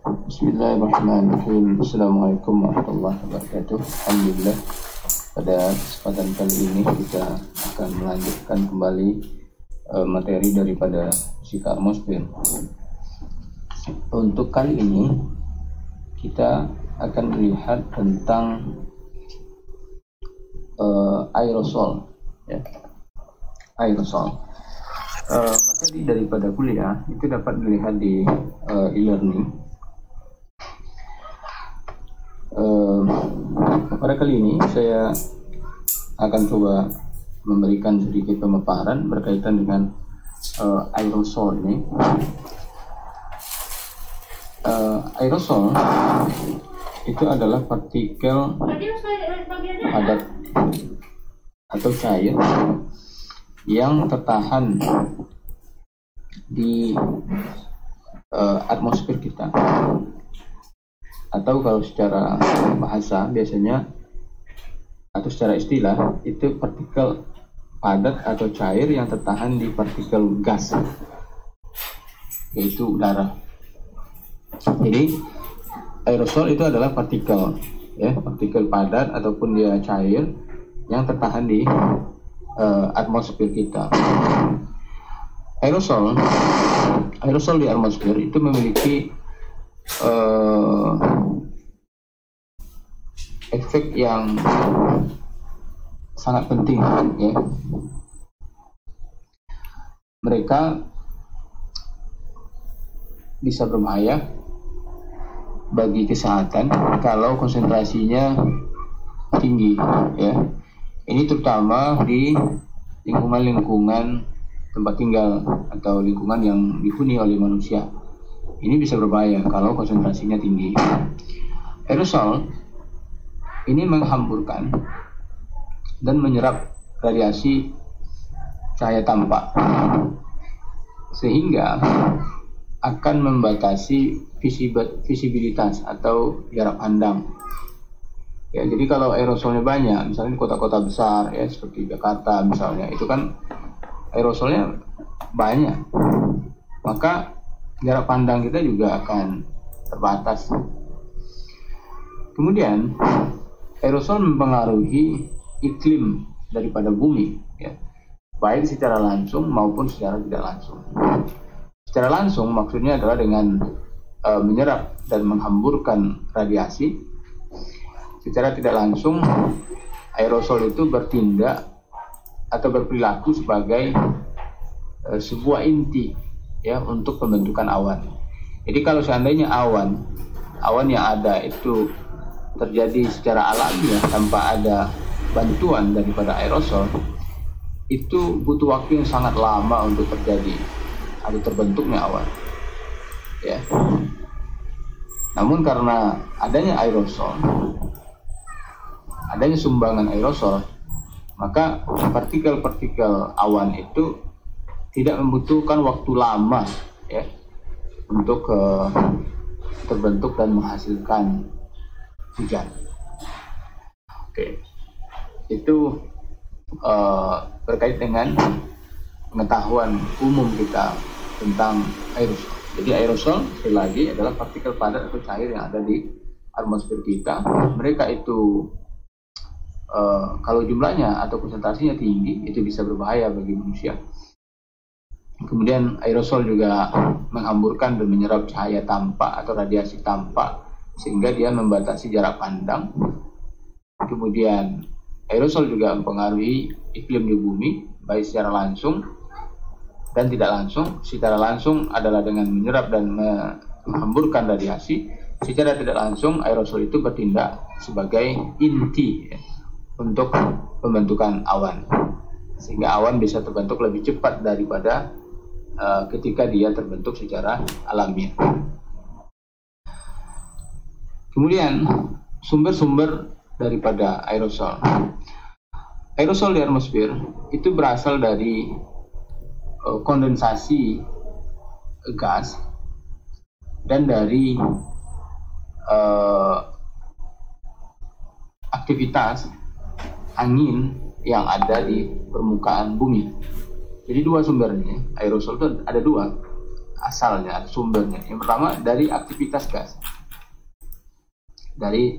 Bismillahirrahmanirrahim. Assalamualaikum warahmatullahi wabarakatuh. Alhamdulillah, pada kesempatan kali ini kita akan melanjutkan kembali materi daripada fisika atmosfer. Untuk kali ini kita akan melihat tentang aerosol, ya. Aerosol. Materi daripada kuliah itu dapat dilihat di e-learning. Pada kali ini saya akan coba memberikan sedikit pemaparan berkaitan dengan aerosol ini. Aerosol itu adalah partikel padat atau cair yang tertahan di atmosfer kita, atau kalau secara bahasa biasanya atau secara istilah itu partikel padat atau cair yang tertahan di partikel gas, yaitu udara. Jadi aerosol itu adalah partikel, ya, partikel padat ataupun dia cair yang tertahan di atmosfer kita. Aerosol di atmosfer itu memiliki efek yang sangat penting, ya. Mereka bisa berbahaya bagi kesehatan kalau konsentrasinya tinggi, ya. Ini terutama di lingkungan tempat tinggal atau lingkungan yang dihuni oleh manusia. Ini bisa berbahaya kalau konsentrasinya tinggi. Aerosol ini menghamburkan dan menyerap radiasi cahaya tampak, sehingga akan membatasi visibilitas atau jarak pandang. Ya, jadi kalau aerosolnya banyak, misalnya di kota-kota besar, ya, seperti Jakarta misalnya, itu kan aerosolnya banyak, maka jarak pandang kita juga akan terbatas. Kemudian aerosol mempengaruhi iklim daripada bumi, ya, baik secara langsung maupun secara tidak langsung. Secara langsung maksudnya adalah dengan menyerap dan menghamburkan radiasi. Secara tidak langsung aerosol itu bertindak atau berperilaku sebagai sebuah inti, ya, untuk pembentukan awan. Jadi kalau seandainya awan yang ada itu terjadi secara alami, ya, tanpa ada bantuan daripada aerosol, itu butuh waktu yang sangat lama untuk terjadi atau terbentuknya awan, ya. Namun karena adanya aerosol, adanya sumbangan aerosol, maka partikel-partikel awan itu tidak membutuhkan waktu lama, ya, untuk terbentuk dan menghasilkan hujan. Oke, itu berkait dengan pengetahuan umum kita tentang aerosol. Jadi aerosol sekali lagi adalah partikel padat atau cair yang ada di atmosfer kita. Mereka itu kalau jumlahnya atau konsentrasinya tinggi, itu bisa berbahaya bagi manusia. Kemudian aerosol juga menghamburkan dan menyerap cahaya tampak atau radiasi tampak, sehingga dia membatasi jarak pandang. Kemudian aerosol juga mempengaruhi iklim di bumi, baik secara langsung dan tidak langsung. Secara langsung adalah dengan menyerap dan menghamburkan radiasi. Secara tidak langsung aerosol itu bertindak sebagai inti, ya, untuk pembentukan awan, sehingga awan bisa terbentuk lebih cepat daripada ketika dia terbentuk secara alamiah. Kemudian sumber-sumber daripada aerosol. Aerosol di atmosfer itu berasal dari kondensasi gas dan dari aktivitas angin yang ada di permukaan bumi. Jadi dua sumbernya, aerosol itu ada dua. asalnya, sumbernya. Yang pertama dari aktivitas gas, dari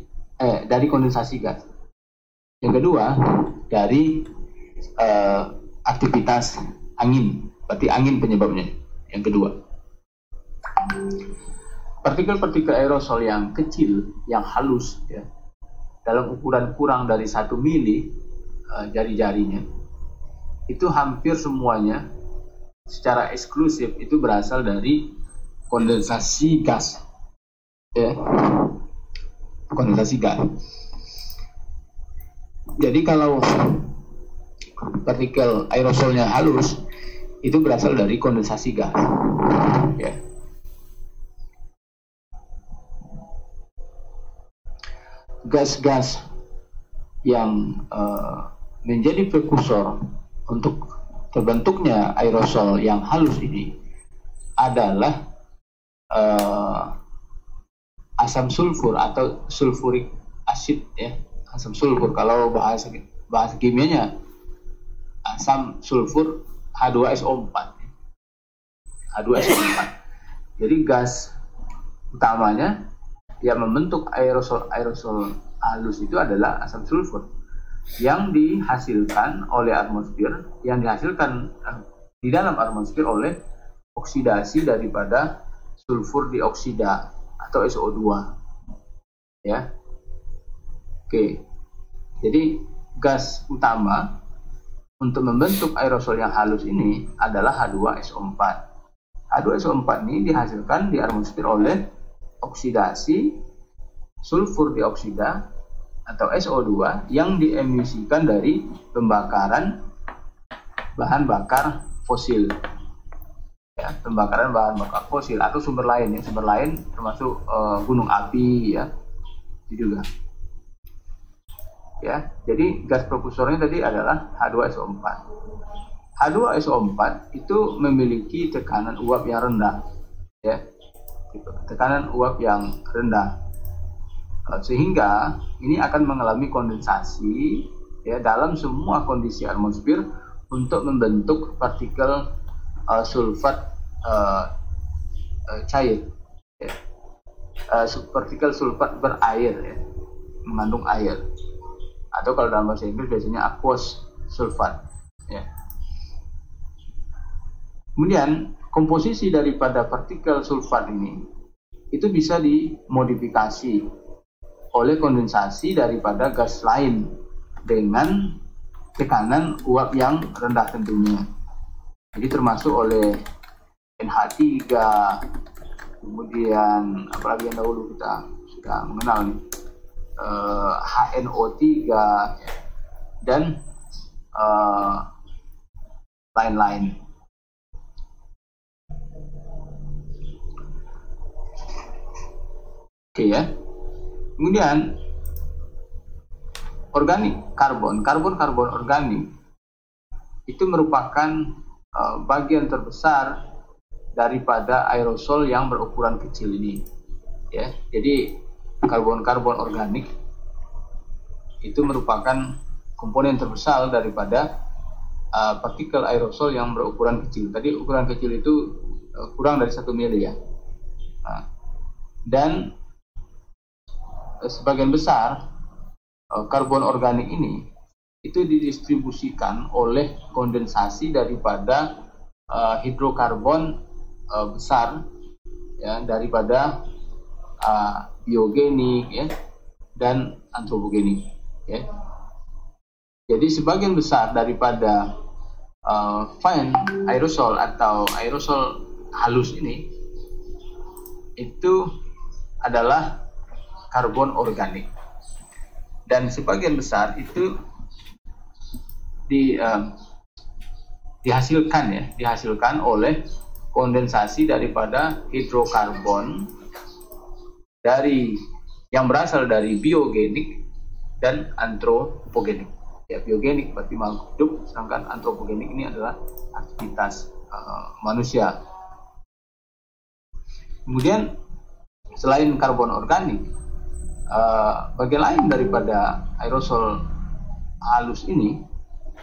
kondensasi gas. Yang kedua dari aktivitas angin, berarti angin penyebabnya. Yang kedua, partikel-partikel aerosol yang kecil, yang halus, ya, dalam ukuran kurang dari 1 mili jari-jarinya, itu hampir semuanya secara eksklusif itu berasal dari kondensasi gas, ya, kondensasi gas. Jadi kalau partikel aerosolnya halus itu berasal dari kondensasi gas, ya. Gas-gas yang menjadi prekursor untuk terbentuknya aerosol yang halus ini adalah asam sulfur atau sulfuric acid, ya, asam sulfur. Kalau bahasa kimianya asam sulfur H2SO4. H2SO4. Jadi gas utamanya yang membentuk aerosol halus itu adalah asam sulfur yang dihasilkan oleh atmosfer, yang dihasilkan di dalam atmosfer oleh oksidasi daripada sulfur dioksida atau SO2, ya. Oke. Jadi gas utama untuk membentuk aerosol yang halus ini adalah H2SO4. H2SO4 ini dihasilkan di atmosfer oleh oksidasi sulfur dioksida atau SO2 yang diemisikan dari pembakaran bahan bakar fosil, ya, pembakaran bahan bakar fosil atau sumber lain, ya, sumber lain termasuk gunung api, ya, itu juga, ya. Jadi gas prekursornya tadi adalah H2SO4. H2SO4 itu memiliki tekanan uap yang rendah, ya, tekanan uap yang rendah, sehingga ini akan mengalami kondensasi, ya, dalam semua kondisi atmosfer untuk membentuk partikel sulfat cair, ya. Partikel sulfat berair, ya, mengandung air, atau kalau dalam bahasa Inggris biasanya aqueous sulfat, ya. Kemudian komposisi daripada partikel sulfat ini itu bisa dimodifikasi oleh kondensasi daripada gas lain dengan tekanan uap yang rendah tentunya. Jadi termasuk oleh NH3, kemudian apalagi yang dahulu kita sudah mengenal nih, HNO3, dan lain-lain. Oke, ya. Kemudian organik karbon organik itu merupakan bagian terbesar daripada aerosol yang berukuran kecil ini, ya. Jadi karbon organik itu merupakan komponen terbesar daripada partikel aerosol yang berukuran kecil. Tadi ukuran kecil itu kurang dari 1 mili, ya. Dan sebagian besar karbon organik ini itu didistribusikan oleh kondensasi daripada hidrokarbon besar, ya, daripada biogenik, ya, dan antropogenik, ya. Jadi sebagian besar daripada fine aerosol atau aerosol halus ini itu adalah karbon organik, dan sebagian besar itu dihasilkan oleh kondensasi daripada hidrokarbon dari yang berasal dari biogenik dan antropogenik. Ya, biogenik berarti makhluk hidup, sedangkan antropogenik ini adalah aktivitas manusia. Kemudian selain karbon organik, bagian lain daripada aerosol halus ini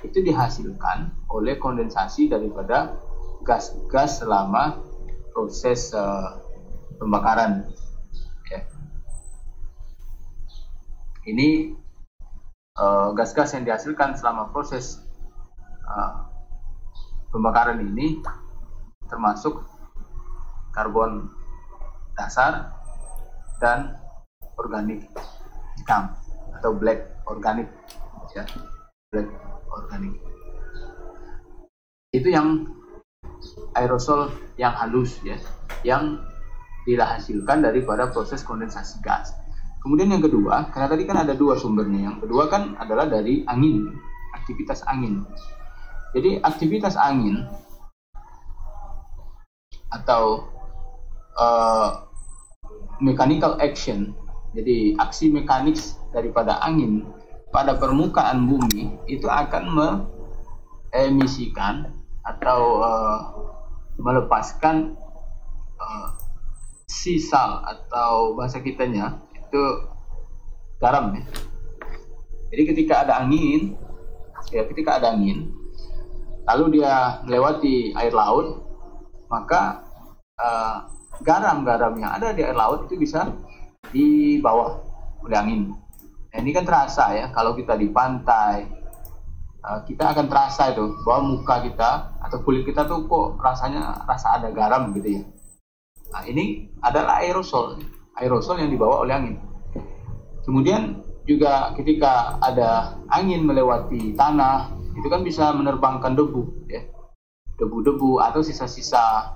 itu dihasilkan oleh kondensasi daripada gas-gas selama proses pembakaran. Ya. Ini gas-gas yang dihasilkan selama proses pembakaran ini termasuk karbon dasar dan organik hitam atau black organik, ya, black organik. Itu yang aerosol yang halus, ya, yang dihasilkan daripada proses kondensasi gas. Kemudian yang kedua, karena tadi kan ada dua sumbernya. Yang kedua kan adalah dari angin, aktivitas angin. Jadi aktivitas angin atau mechanical action, jadi aksi mekanis daripada angin pada permukaan bumi itu akan emisikan atau melepaskan sisa atau bahasa kitanya itu garam, ya. Jadi ketika ada angin, lalu dia melewati air laut, maka garam-garam yang ada di air laut itu bisa dibawa oleh angin. Nah, ini kan terasa, ya, kalau kita di pantai, kita akan terasa itu bahwa muka kita atau kulit kita tuh kok rasanya rasa ada garam gitu, ya. Nah, ini adalah aerosol yang dibawa oleh angin. Kemudian juga ketika ada angin melewati tanah, itu kan bisa menerbangkan debu, ya, debu-debu atau sisa-sisa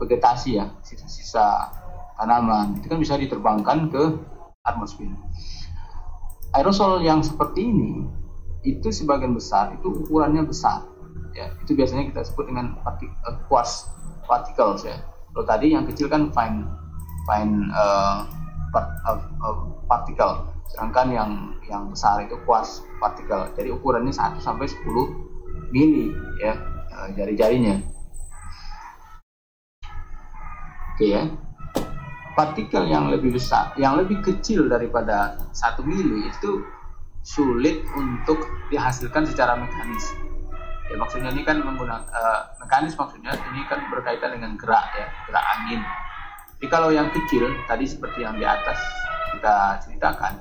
vegetasi, ya, sisa-sisa tanaman, itu kan bisa diterbangkan ke atmosfer. Aerosol yang seperti ini itu sebagian besar itu ukurannya besar, ya, itu biasanya kita sebut dengan quartz particles, ya. Kalau tadi yang kecil kan fine particle, sedangkan yang besar itu quartz particle. Jadi ukurannya 1 sampai 10 mili, ya, jari-jarinya. Oke, ya. Partikel yang lebih besar, yang lebih kecil daripada 1 mili itu sulit untuk dihasilkan secara mekanis. Ya, maksudnya ini kan menggunakan mekanis, maksudnya ini kan berkaitan dengan gerak, ya, gerak angin. Jadi kalau yang kecil tadi seperti yang di atas kita ceritakan,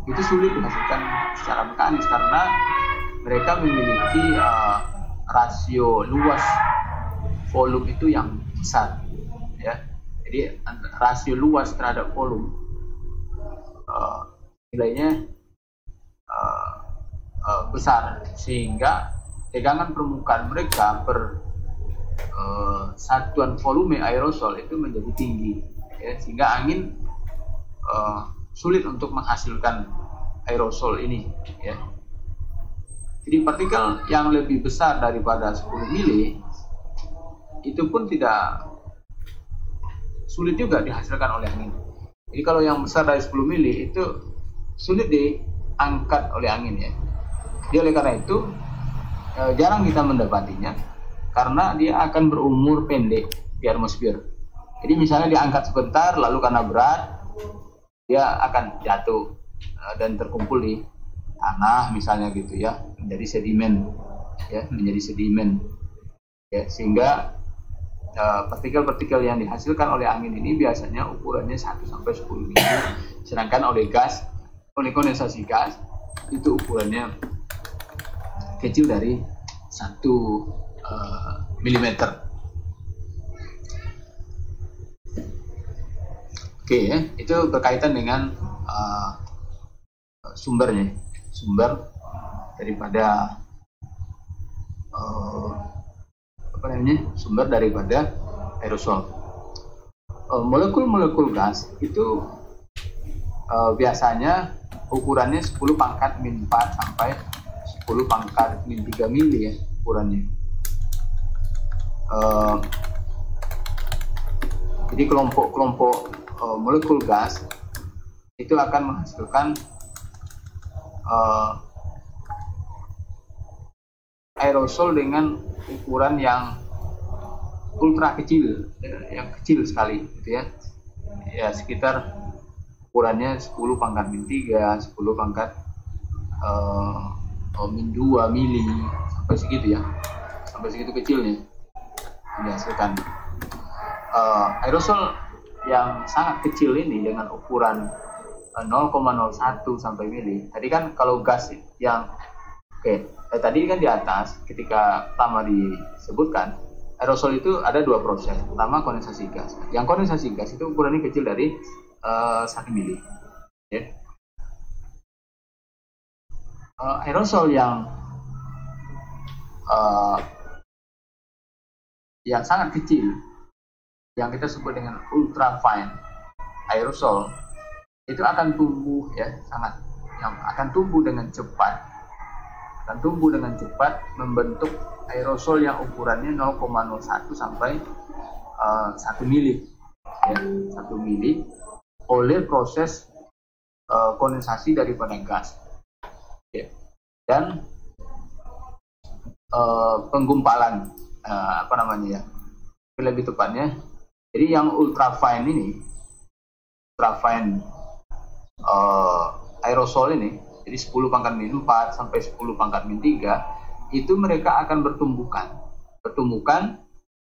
itu sulit dihasilkan secara mekanis karena mereka memiliki rasio luas volume itu yang besar, ya. Jadi rasio luas terhadap volume nilainya besar, sehingga tegangan permukaan mereka per satuan volume aerosol itu menjadi tinggi, ya, sehingga angin sulit untuk menghasilkan aerosol ini, ya. Jadi partikel yang lebih besar daripada 10 mili itu pun tidak sulit juga dihasilkan oleh angin. Jadi kalau yang besar dari 10 mili itu sulit diangkat oleh angin, ya. Jadi oleh karena itu jarang kita mendapatinya karena dia akan berumur pendek di atmosfer. Jadi misalnya diangkat sebentar lalu karena berat dia akan jatuh dan terkumpul di tanah misalnya gitu, ya, menjadi sedimen, ya, ya, sehingga partikel-partikel yang dihasilkan oleh angin ini biasanya ukurannya 1 sampai 10 mili, sedangkan oleh kondensasi gas itu ukurannya kecil dari 1 milimeter. Oke, ya, itu berkaitan dengan sumber daripada sumber daripada aerosol. Molekul-molekul gas itu biasanya ukurannya 10 pangkat min 4 sampai 10 pangkat min 3 mili, ya, ukurannya. Jadi kelompok-kelompok molekul gas itu akan menghasilkan aerosol dengan ukuran yang ultra kecil, yang kecil sekali, gitu, ya. Ya, sekitar ukurannya 10 pangkat min 3, 10 pangkat min 2 mili, sampai segitu, ya, sampai segitu kecilnya. dihasilkan. Aerosol yang sangat kecil ini dengan ukuran 0,01 sampai mili. Tadi kan kalau gas yang tadi kan di atas ketika pertama disebutkan aerosol itu ada dua proses. Pertama kondensasi gas. Yang kondensasi gas itu ukurannya kecil dari 1 mili. Ya. Aerosol yang sangat kecil, yang kita sebut dengan ultrafine aerosol, itu akan tumbuh akan tumbuh dengan cepat, membentuk aerosol yang ukurannya 0,01 sampai 1 mili, ya, 1 mili oleh proses kondensasi daripada gas, ya. Dan penggumpalan lebih tepatnya. Jadi yang ultrafine ini, aerosol ini, jadi 10 pangkat min 4 sampai 10 pangkat min 3, itu mereka akan bertumbukan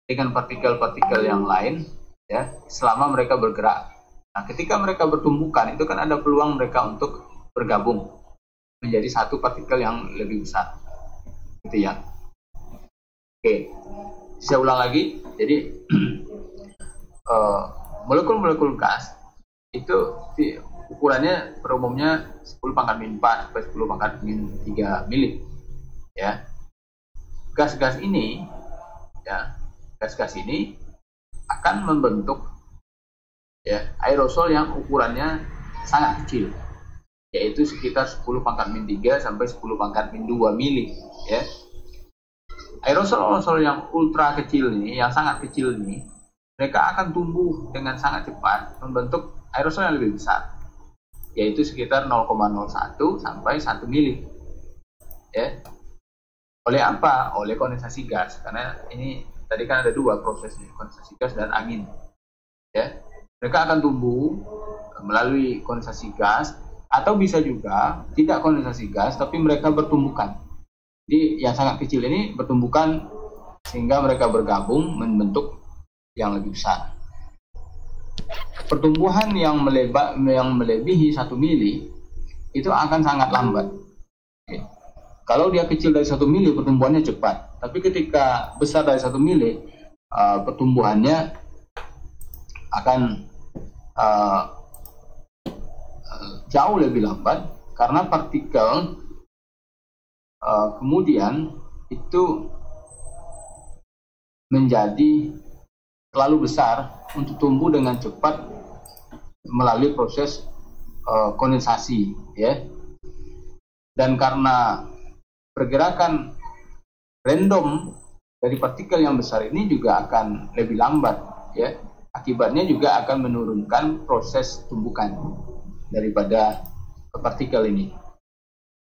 dengan partikel-partikel yang lain, ya, selama mereka bergerak. Nah, ketika mereka bertumbukan, itu kan ada peluang mereka untuk bergabung menjadi satu partikel yang lebih besar, gitu ya. Oke, saya ulang lagi. Jadi molekul-molekul gas itu ukurannya pada umumnya 10 pangkat min 4 sampai 10 pangkat min 3 mili, ya. Gas-gas ini akan membentuk, ya, aerosol yang ukurannya sangat kecil, yaitu sekitar 10 pangkat min 3 sampai 10 pangkat min 2 mili, ya. Aerosol yang ultra kecil ini, yang sangat kecil ini, mereka akan tumbuh dengan sangat cepat membentuk aerosol yang lebih besar, yaitu sekitar 0,01 sampai 1 mili, ya. Oleh apa? Oleh kondensasi gas, karena ini tadi kan ada dua prosesnya, kondensasi gas dan angin, ya. Mereka akan tumbuh melalui kondensasi gas, atau bisa juga tidak kondensasi gas tapi mereka bertumbukan. Jadi yang sangat kecil ini bertumbukan sehingga mereka bergabung membentuk yang lebih besar. Pertumbuhan yang melebihi 1 mili itu akan sangat lambat. Oke. Kalau dia kecil dari 1 mili, pertumbuhannya cepat. Tapi ketika besar dari 1 mili, pertumbuhannya akan jauh lebih lambat, karena partikel kemudian itu menjadi terlalu besar untuk tumbuh dengan cepat melalui proses kondensasi, ya. Dan karena pergerakan random dari partikel yang besar ini juga akan lebih lambat, ya. Akibatnya juga akan menurunkan proses tumbukan daripada partikel ini.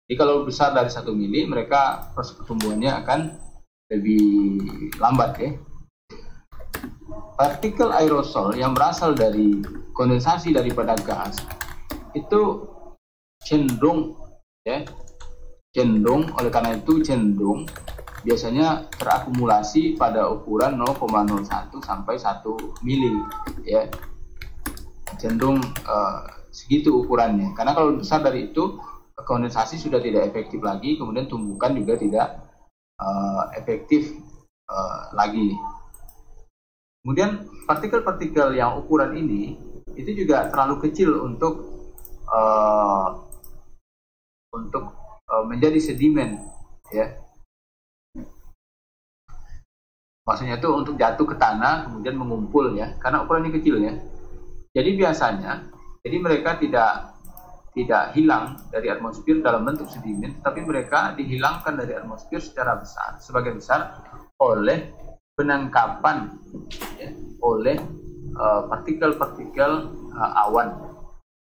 Jadi kalau besar dari 1 mili, mereka proses pertumbuhannya akan lebih lambat, ya. Partikel aerosol yang berasal dari kondensasi daripada gas itu cenderung, ya, oleh karena itu cenderung biasanya terakumulasi pada ukuran 0,01 sampai 1 mili, ya. Cenderung segitu ukurannya, karena kalau besar dari itu kondensasi sudah tidak efektif lagi, kemudian tumbukan juga tidak efektif lagi. Kemudian partikel-partikel yang ukuran ini itu juga terlalu kecil untuk menjadi sedimen, ya. Maksudnya itu untuk jatuh ke tanah kemudian mengumpul, ya, karena ukurannya kecil, ya. Jadi biasanya, mereka tidak hilang dari atmosfer dalam bentuk sedimen, tapi mereka dihilangkan dari atmosfer sebagian besar oleh penangkapan, ya, oleh partikel-partikel awan,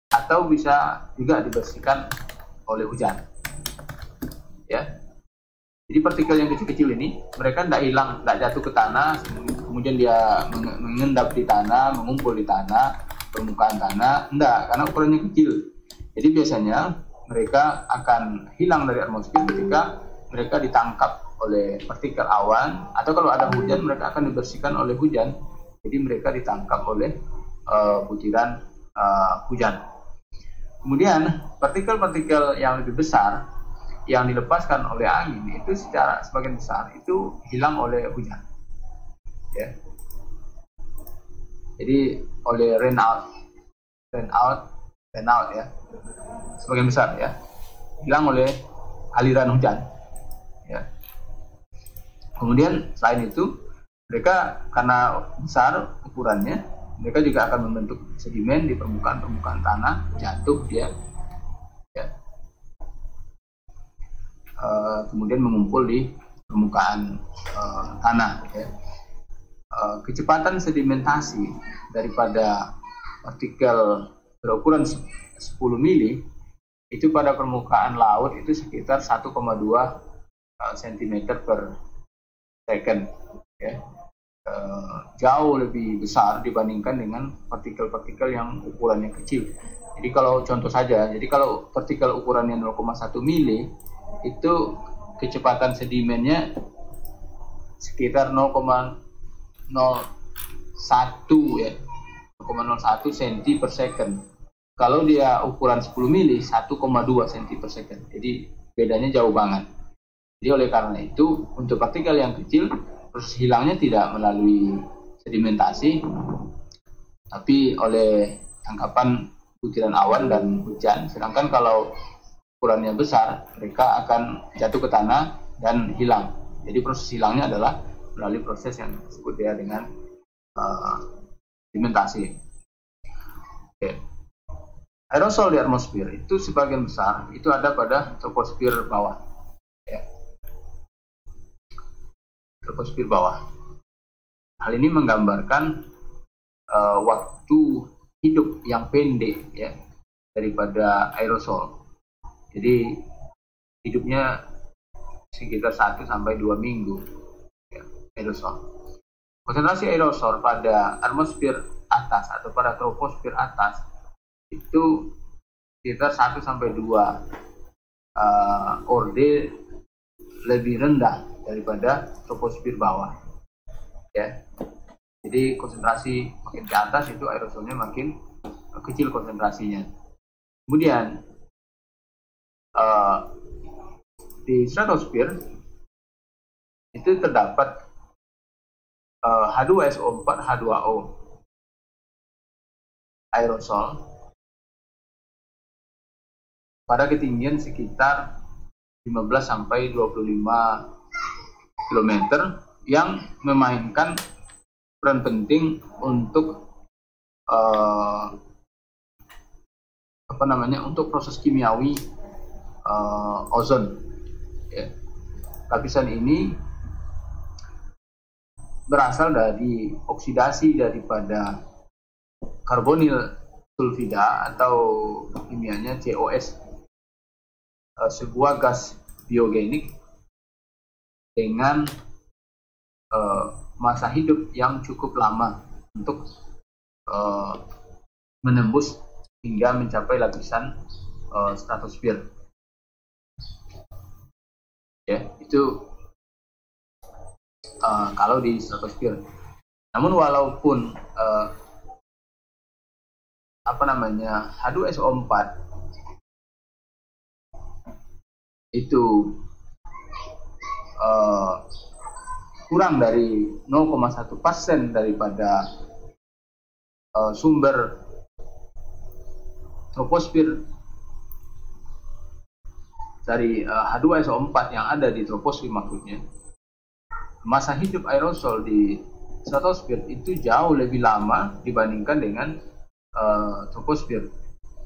atau bisa juga dibersihkan oleh hujan, ya. Jadi partikel yang kecil-kecil ini mereka tidak hilang, tidak jatuh ke tanah kemudian dia mengendap di tanah, mengumpul di tanah, permukaan tanah, enggak, karena ukurannya kecil. Jadi biasanya mereka akan hilang dari atmosfer ketika mereka ditangkap oleh partikel awan, atau kalau ada hujan mereka akan dibersihkan oleh hujan. Jadi mereka ditangkap oleh butiran hujan. Kemudian partikel-partikel yang lebih besar yang dilepaskan oleh angin itu secara sebagian besar itu hilang oleh hujan. Ya. Jadi oleh rain out ya, sebagian besar ya, hilang oleh aliran hujan. Ya. Kemudian selain itu mereka karena besar ukurannya, mereka juga akan membentuk sedimen di permukaan tanah, jatuh dia, ya. Kemudian mengumpul di permukaan tanah. Ya. Kecepatan sedimentasi daripada partikel berukuran 10 mili itu pada permukaan laut itu sekitar 1,2 cm per second, ya. Jauh lebih besar dibandingkan dengan partikel-partikel yang ukurannya kecil. Jadi kalau contoh saja, jadi kalau partikel ukurannya 0,1 mili itu kecepatan sedimennya sekitar 0,01 ya, 0,01 cm per second. Kalau dia ukuran 10 mili 1,2 cm per second. Jadi bedanya jauh banget. Jadi oleh karena itu untuk partikel yang kecil proses hilangnya tidak melalui sedimentasi, tapi oleh tangkapan butiran awan dan hujan. Sedangkan kalau ukurannya besar, mereka akan jatuh ke tanah dan hilang. Jadi proses hilangnya adalah melalui proses yang disebut ya dengan sedimentasi. Oke. Aerosol di atmosfer itu sebagian besar itu ada pada troposfer bawah. Ya. Troposfer bawah. Hal ini menggambarkan waktu hidup yang pendek ya daripada aerosol. Jadi hidupnya sekitar 1 sampai 2 minggu ya, aerosol. Konsentrasi aerosol pada atmosfer atas atau pada troposfer atas itu sekitar 1 sampai 2 orde lebih rendah daripada troposfer bawah. Ya. Jadi konsentrasi makin ke atas itu aerosolnya makin kecil konsentrasinya. Kemudian di stratosfer itu terdapat H2SO4, H2O aerosol pada ketinggian sekitar 15 sampai 25 km yang memainkan peran penting untuk untuk proses kimiawi ozon. Ya. Lapisan ini berasal dari oksidasi daripada karbonil sulfida atau kimianya COS, sebuah gas biogenik dengan masa hidup yang cukup lama untuk menembus hingga mencapai lapisan stratosfer. Ya, itu kalau di stratosfer. Namun walaupun H2SO4 itu kurang dari 0,1% daripada sumber troposfer dari H2SO4 yang ada di troposfer maksudnya, masa hidup aerosol di stratosfer itu jauh lebih lama dibandingkan dengan troposfer.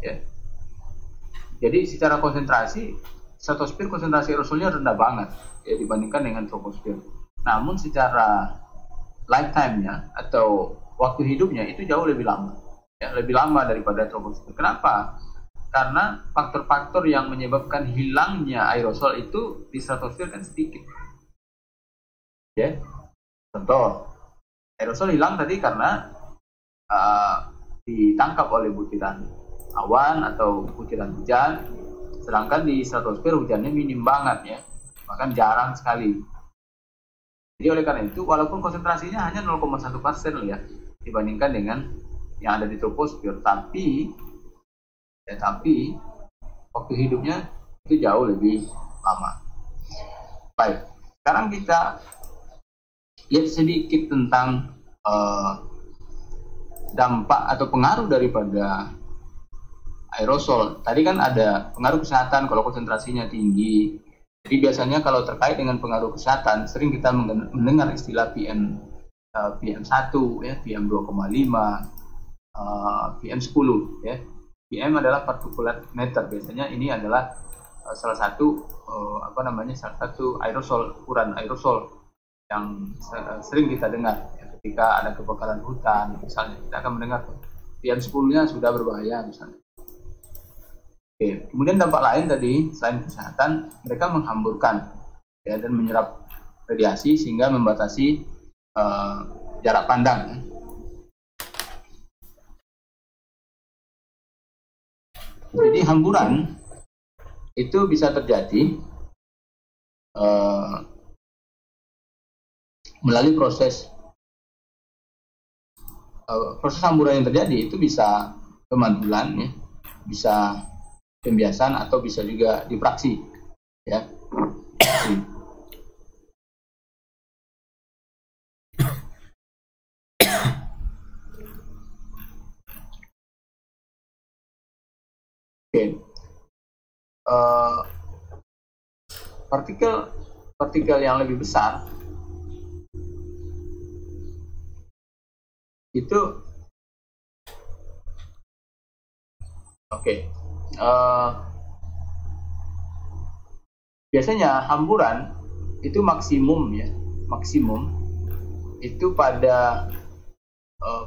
Ya. Jadi secara konsentrasi stratosfer konsentrasi aerosolnya rendah banget ya dibandingkan dengan troposfer. Namun secara lifetime-nya atau waktu hidupnya itu jauh lebih lama. Ya, lebih lama daripada troposfer. Kenapa? Karena faktor-faktor yang menyebabkan hilangnya aerosol itu di stratosfer kan sedikit. Ya. Contoh, aerosol hilang tadi karena ditangkap oleh butiran awan atau butiran hujan. Sedangkan di stratosfer hujannya minim banget ya, bahkan jarang sekali. Jadi oleh karena itu, walaupun konsentrasinya hanya 0,1% loh ya, dibandingkan dengan yang ada di troposfer, tapi waktu hidupnya itu jauh lebih lama. Baik, sekarang kita lihat sedikit tentang dampak atau pengaruh daripada aerosol. Tadi kan ada pengaruh kesehatan kalau konsentrasinya tinggi. Jadi biasanya kalau terkait dengan pengaruh kesehatan, sering kita mendengar istilah PM1, ya, PM2,5, PM10, ya. PM adalah particulate matter. Biasanya ini adalah salah satu aerosol, ukuran aerosol yang sering kita dengar. Ya, ketika ada kebakaran hutan, misalnya kita akan mendengar PM10-nya sudah berbahaya, misalnya. Oke. Kemudian dampak lain tadi selain kesehatan, mereka menghamburkan ya, dan menyerap radiasi sehingga membatasi jarak pandang. Jadi hamburan itu bisa terjadi melalui proses hamburan yang terjadi itu bisa pemantulan, ya, bisa pembiasan atau bisa juga difraksi, ya. Oke. Partikel yang lebih besar itu biasanya hamburan itu maksimum itu pada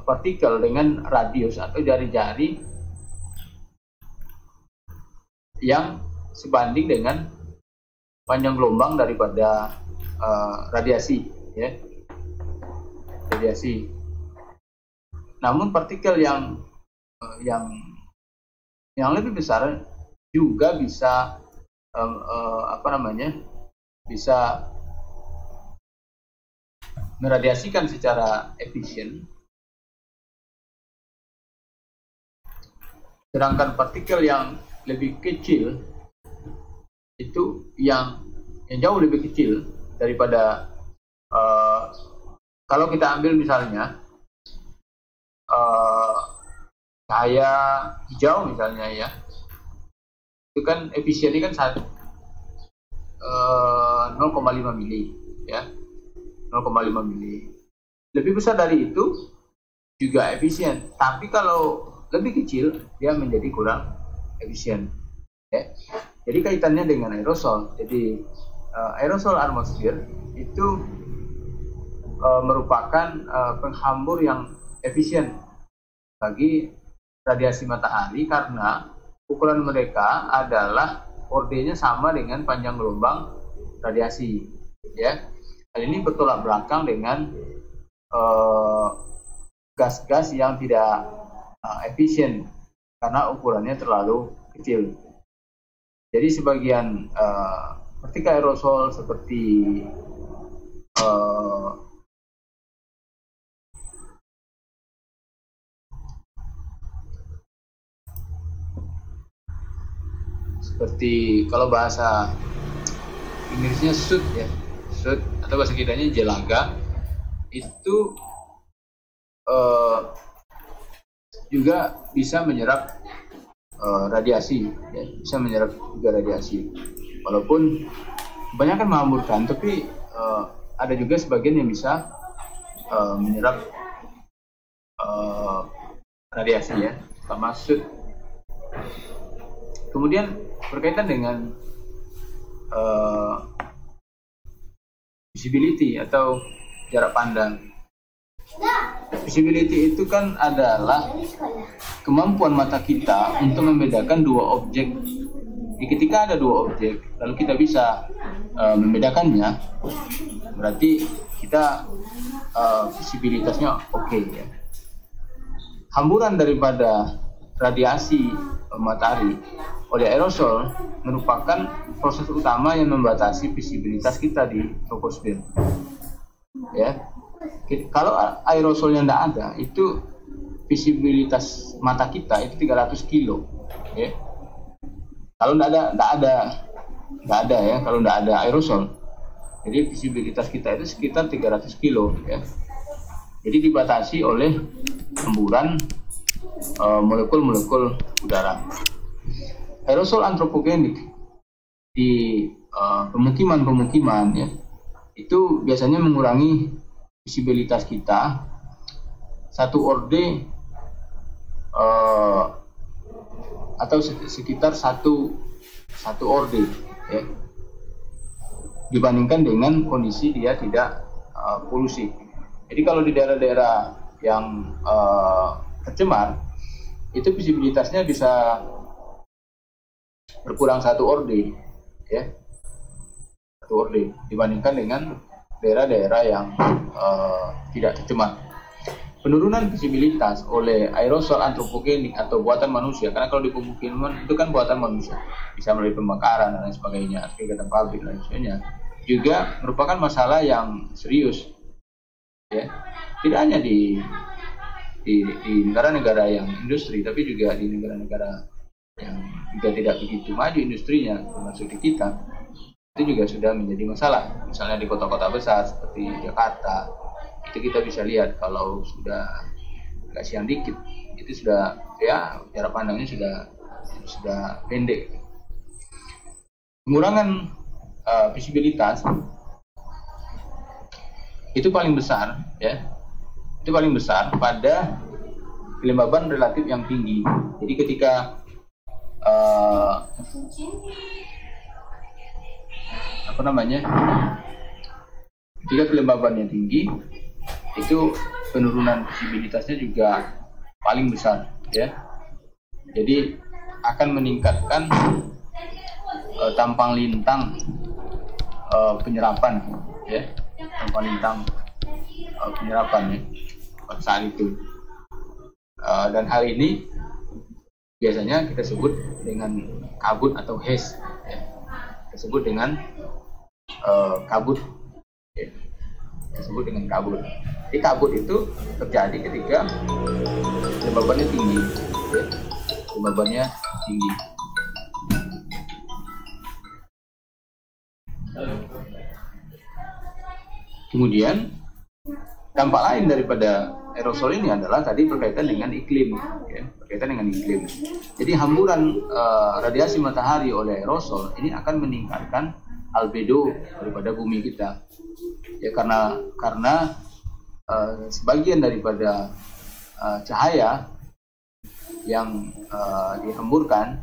partikel dengan radius atau jari-jari yang sebanding dengan panjang gelombang daripada radiasi, ya. Radiasi. Namun partikel yang lebih besar juga bisa bisa meradiasikan secara efisien. Sedangkan partikel yang lebih kecil itu yang jauh lebih kecil daripada kalau kita ambil misalnya cahaya hijau misalnya, ya, itu kan efisiennya kan 0,5 mili, ya, 0,5 mili. Lebih besar dari itu juga efisien, tapi kalau lebih kecil dia menjadi kurang efisien, ya. Jadi kaitannya dengan aerosol. Jadi aerosol atmosfer itu merupakan penghambur yang efisien bagi radiasi matahari karena ukuran mereka adalah ordenya sama dengan panjang gelombang radiasi, ya. Hal ini bertolak belakang dengan gas-gas yang tidak efisien karena ukurannya terlalu kecil. Jadi sebagian partikel aerosol seperti kalau bahasa Inggrisnya soot, ya, soot, atau bahasa kitanya jelaga, itu juga bisa menyerap radiasi, ya, bisa menyerap juga radiasi. Walaupun kebanyakan menghamburkan, tapi ada juga sebagian yang bisa menyerap radiasi, ya, sama soot. Kemudian berkaitan dengan visibility atau jarak pandang. Visibility itu kan adalah kemampuan mata kita untuk membedakan dua objek. Ketika ada dua objek, lalu kita bisa membedakannya, berarti kita visibilitasnya oke, ya. Hamburan daripada radiasi matahari oleh aerosol merupakan proses utama yang membatasi visibilitas kita di troposfer. ya. Kalau aerosolnya tidak ada, itu visibilitas mata kita itu 300 kilo, ya. Kalau tidak ada ya, kalau tidak ada aerosol, jadi visibilitas kita itu sekitar 300 kilo, ya. Jadi dibatasi oleh hemburan molekul-molekul udara. Aerosol antropogenik di pemukiman-pemukiman, ya, itu biasanya mengurangi visibilitas kita 1 orde atau sekitar satu orde, ya, dibandingkan dengan kondisi dia tidak polusi. Jadi kalau di daerah-daerah yang tercemar, itu visibilitasnya bisa berkurang 1 orde, ya, 1 orde dibandingkan dengan daerah-daerah yang tidak tercemar. Penurunan visibilitas oleh aerosol antropogenik atau buatan manusia, karena kalau di pemukiman itu kan buatan manusia, bisa melalui pembakaran dan lain sebagainya, kegiatan pabrik dan lain sebagainya, juga merupakan masalah yang serius, ya. Tidak hanya di negara-negara yang industri, tapi juga di negara-negara yang juga tidak begitu maju industrinya, termasuk di kita, itu juga sudah menjadi masalah. Misalnya di kota-kota besar seperti Jakarta, itu kita bisa lihat kalau sudah agak siang dikit, itu sudah, ya, jarak pandangnya sudah pendek. Pengurangan visibilitas itu paling besar, ya, itu paling besar pada kelembaban relatif yang tinggi. Jadi ketika ketika kelembabannya tinggi, itu penurunan visibilitasnya juga paling besar, ya. Jadi akan meningkatkan tampang lintang penyerapan, ya, tampang lintang penyerapan, ya, pada saat itu. Dan hal ini biasanya kita sebut dengan kabut atau haze, ya. Kita sebut dengan kabut, ya. Kita sebut dengan kabut. Jadi kabut itu terjadi ketika kelembabannya tinggi, ya. Kelembabannya tinggi. Kemudian dampak lain daripada aerosol ini adalah tadi berkaitan dengan iklim, ya, berkaitan dengan iklim. Jadi hamburan radiasi matahari oleh aerosol ini akan meningkatkan albedo daripada bumi kita, ya, karena sebagian daripada cahaya yang dihamburkan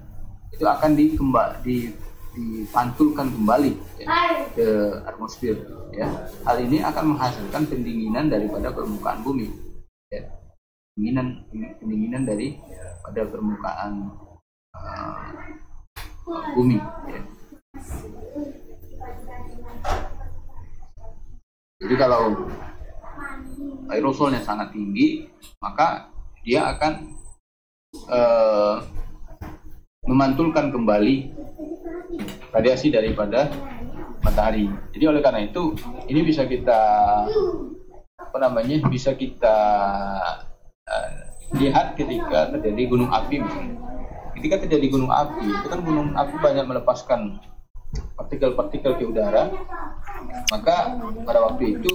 itu akan dipantulkan kembali, ya, ke atmosfer, ya. Hal ini akan menghasilkan pendinginan daripada permukaan bumi, ya. Pendinginan daripada permukaan bumi, ya. Jadi kalau aerosolnya sangat tinggi, maka dia akan memantulkan kembali radiasi daripada matahari. Jadi oleh karena itu ini bisa kita lihat ketika terjadi gunung api misalnya. Ketika terjadi gunung api, itu kan gunung api banyak melepaskan partikel-partikel ke udara, maka pada waktu itu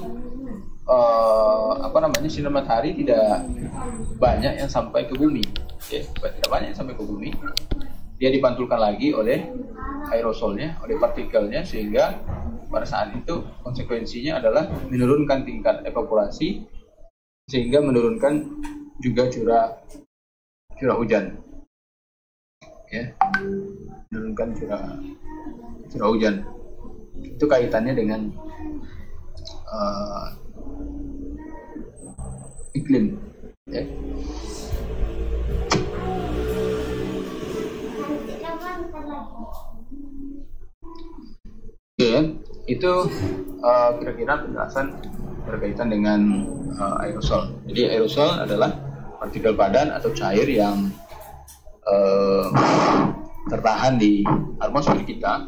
sinar matahari tidak banyak yang sampai ke bumi, ya, tidak banyak yang sampai ke bumi. Dia dipantulkan lagi oleh aerosolnya, oleh partikelnya, sehingga pada saat itu konsekuensinya adalah menurunkan tingkat evaporasi, sehingga menurunkan juga curah hujan, ya, menurunkan curah hujan. Itu kaitannya dengan iklim, ya. Oke, itu kira-kira penjelasan berkaitan dengan aerosol. Jadi aerosol adalah partikel padat atau cair yang tertahan di atmosfer kita,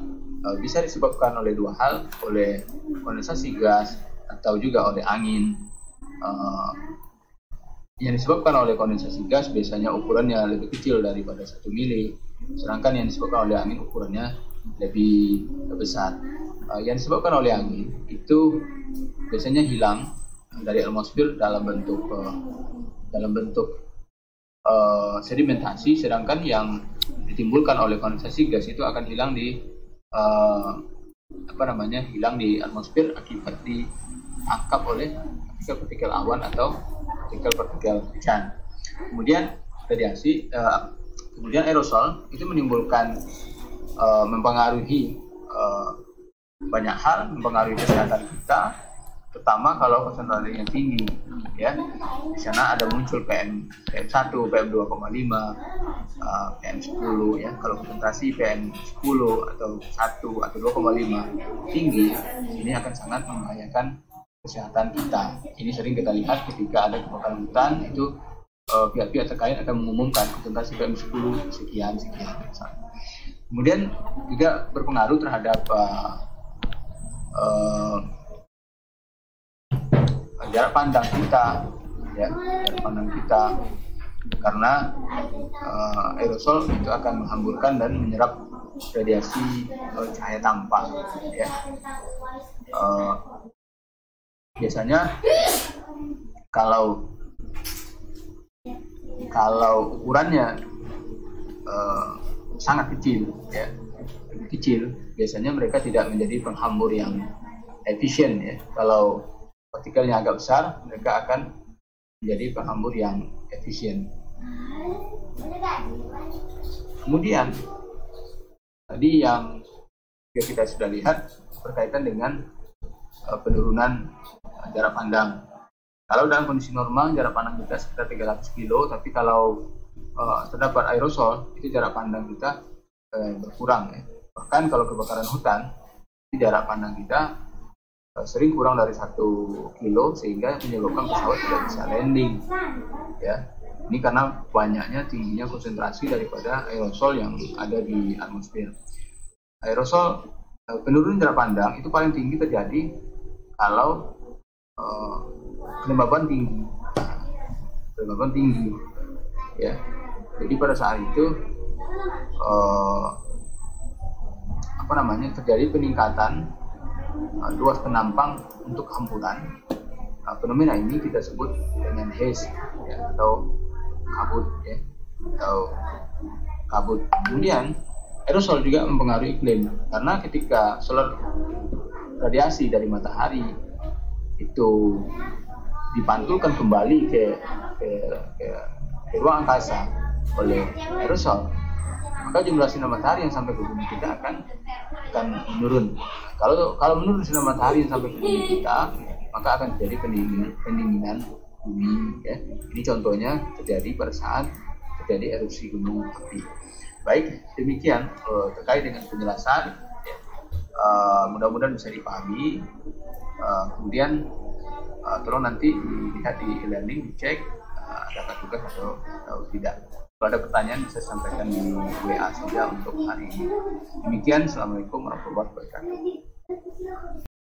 bisa disebabkan oleh dua hal, oleh kondensasi gas atau juga oleh angin. Yang disebabkan oleh kondensasi gas biasanya ukurannya lebih kecil daripada 1 mili, sedangkan yang disebabkan oleh angin ukurannya lebih besar. Yang disebabkan oleh angin itu biasanya hilang dari atmosfer dalam bentuk sedimentasi, sedangkan yang ditimbulkan oleh kondensasi gas itu akan hilang di hilang di atmosfer akibat diangkap oleh partikel-partikel awan atau partikel-partikel hujan. Kemudian radiasi, kemudian aerosol itu menimbulkan mempengaruhi banyak hal, mempengaruhi kesehatan kita, terutama kalau konsentrasinya tinggi, ya. Di sana ada muncul PM1, PM2,5, PM10, ya. Kalau konsentrasi PM10 atau 1 atau 2,5 tinggi, ini akan sangat membahayakan kesehatan kita. Ini sering kita lihat ketika ada kebakaran hutan, itu pihak-pihak terkait akan mengumumkan konsentrasi PM10 sekian. Kemudian juga berpengaruh terhadap jarak pandang kita, ya, jarak pandang kita, karena aerosol itu akan menghamburkan dan menyerap radiasi cahaya tampak, ya. Biasanya kalau ukurannya sangat kecil, ya, lebih kecil, biasanya mereka tidak menjadi penghambur yang efisien, ya. Kalau partikelnya agak besar, mereka akan menjadi penghambur yang efisien. Kemudian tadi yang kita sudah lihat berkaitan dengan penurunan jarak pandang. Kalau dalam kondisi normal jarak pandang kita sekitar 300 kilo, tapi kalau terdapat aerosol itu jarak pandang kita berkurang, ya. Bahkan kalau kebakaran hutan, jarak pandang kita sering kurang dari 1 kilo, sehingga menyebabkan pesawat tidak bisa landing, ya. Ini karena banyaknya tingginya konsentrasi daripada aerosol yang ada di atmosfer. Aerosol, penurunan jarak pandang itu paling tinggi terjadi kalau kelembaban tinggi, ya. Jadi pada saat itu terjadi peningkatan luas penampang untuk hamburan. Fenomena ini kita sebut dengan haze, ya, atau kabut, ya, atau kabut. Kemudian aerosol juga mempengaruhi iklim, karena ketika solar radiasi dari matahari itu dipantulkan kembali ke ruang angkasa oleh aerosol, maka jumlah sinar matahari yang sampai ke bumi kita akan menurun. Kalau menurun sinar matahari yang sampai ke bumi kita, maka akan terjadi pendinginan bumi, ya. Ini contohnya terjadi pada saat terjadi erupsi gunung api. Baik, demikian terkait dengan penjelasan, ya. Mudah-mudahan bisa dipahami. Kemudian tolong nanti dilihat di e-learning, dicek dapat tugas atau tidak. Kalau ada pertanyaan bisa sampaikan di WA saja untuk hari ini. Demikian, Assalamualaikum warahmatullahi wabarakatuh.